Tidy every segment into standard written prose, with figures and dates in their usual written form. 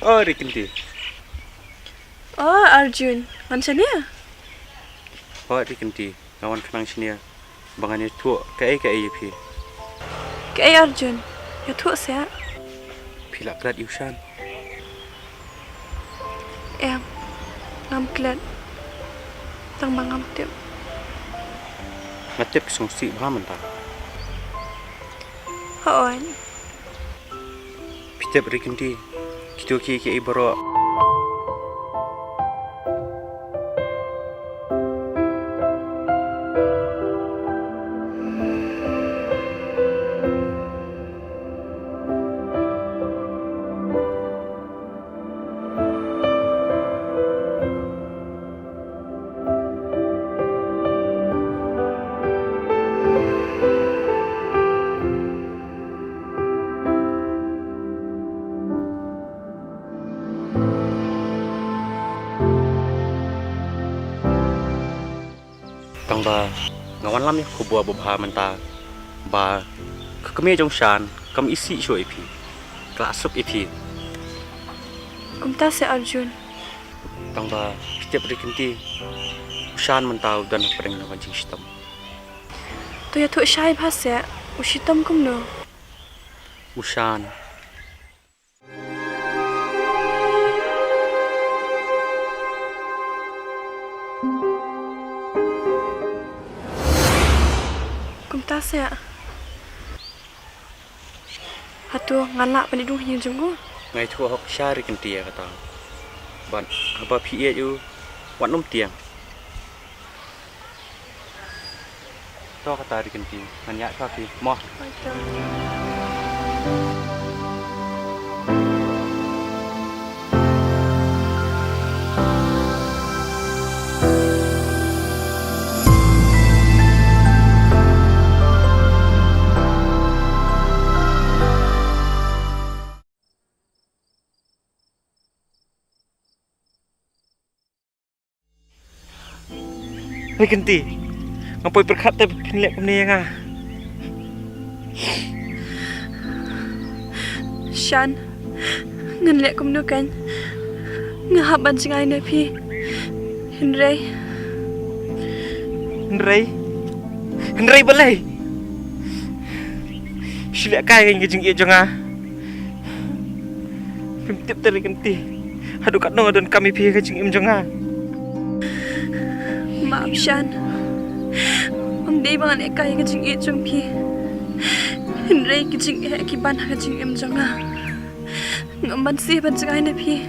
Oh, Rikinti. Oh, Arjun. Macam ni? Oh, Rikinti. Ngawan kenang sini ya. Bangannya tua kayak pi. Kayak Arjun. Ya tu saya. Pilak kelat Yusan. Em. Ngam klat. Tang bang ngam tip. Ngatip sungsi bah mentah. Hoan. Pitep Rikinti. Kita kayak ibaro. Tang ba ngawan lam ya kubua bubha mentah. Ba kekeme jong shan kam isi show ipi. Klasup ipi. Kumta si Arjun. Tang ba pitep Rikinti. Shan mentah dan pering na wajing sitam. Tu ya tu syai bahasa. Ushitam kum no. Ushan. Kumta si Hatu ngalak penidung hiu jenggu. Ngai thua hok sha Rikinti ya kata. Ban apa pi yu wan nom tiang. To kata Rikinti. Nanya ka pi mo. Rikinti. Ngapoy berkat te pinlek ni nga. Shan. Ngan lek kum no kan. Ngahaban singai na pi. Henry. Henry balai. Silak kai ngi jing jong ah. Pimtip te Rikinti. Hadu kat no dan kami pi ke jing jong ah. Maaf Shan. Ang day mga nekay ka jing itong pi. Henry ka jing kiban ka jing imjong nga. Ngamban siya ban jingay na pi.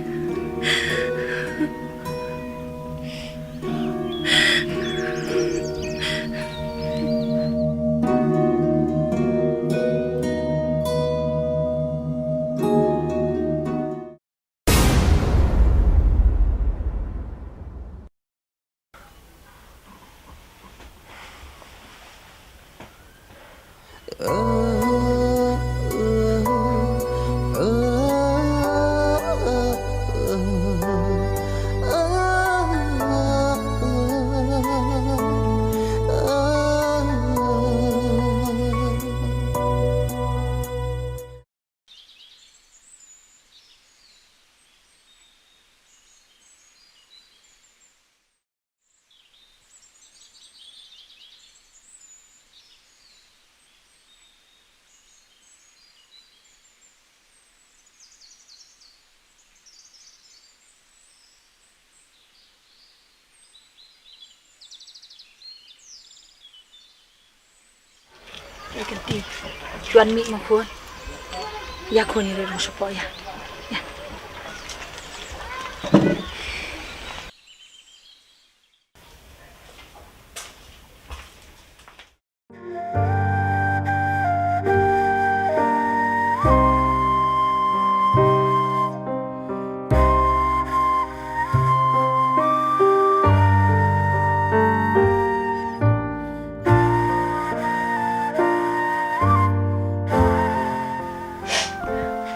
Rikinti, chuan mi ma phun. Ya khoni re rong sopo ya. Ya.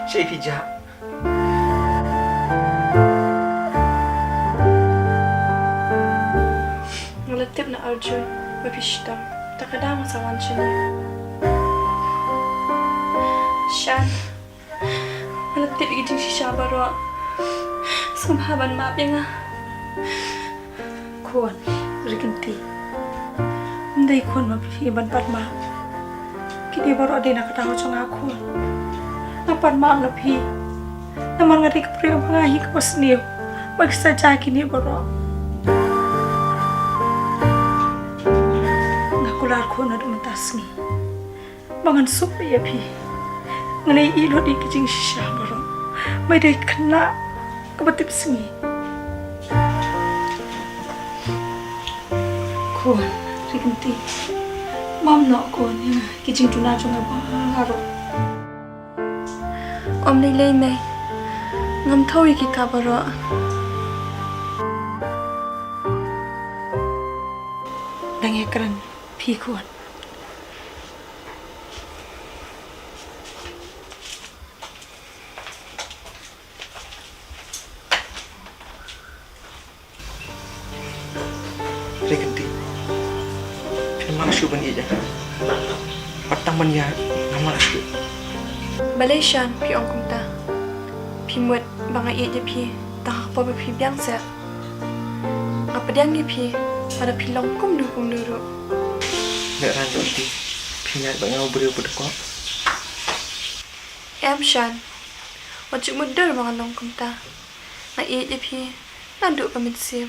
Saya pijak. Ngalatip na Arjun. Mapishtam. Takadama sa wansya niya. Shan. Ngalatip igijing si Shabaro. Sumhaban maaf ya nga. Kuan rikinti. Ndai kuan mapi ban Padma. Kini baru ada nak tahu cong aku. Ngapan maaf lebih. Naman ngari kepriyo pangahi ke pos niyo. Magsaja kini baru. Ngakular kuan ada mentas ni. Bangan sup ya pi. Nganai ilo di kijing shisha baru. May day kena kebatip sengi. Kuan rikinti. Mam nak kuan ya kijing tuna cong abang. Om lay nay. Ngam thawi kita baro. Dangekran pi kuan. Rikinti, firman syuban iya. Pertaman ya, nama asli. Balay shan pi ong kumta. Pi muat banga iya je pi. Tang apa pi biang sa. Apa diang ni pi. Pada pi longkum duru. Nggak ranjau di, pinyak banyak ngobrol pada kok. Em shan. Wajib mudar banga longkum ta. Na iya je pi. Nanduk pamit siam.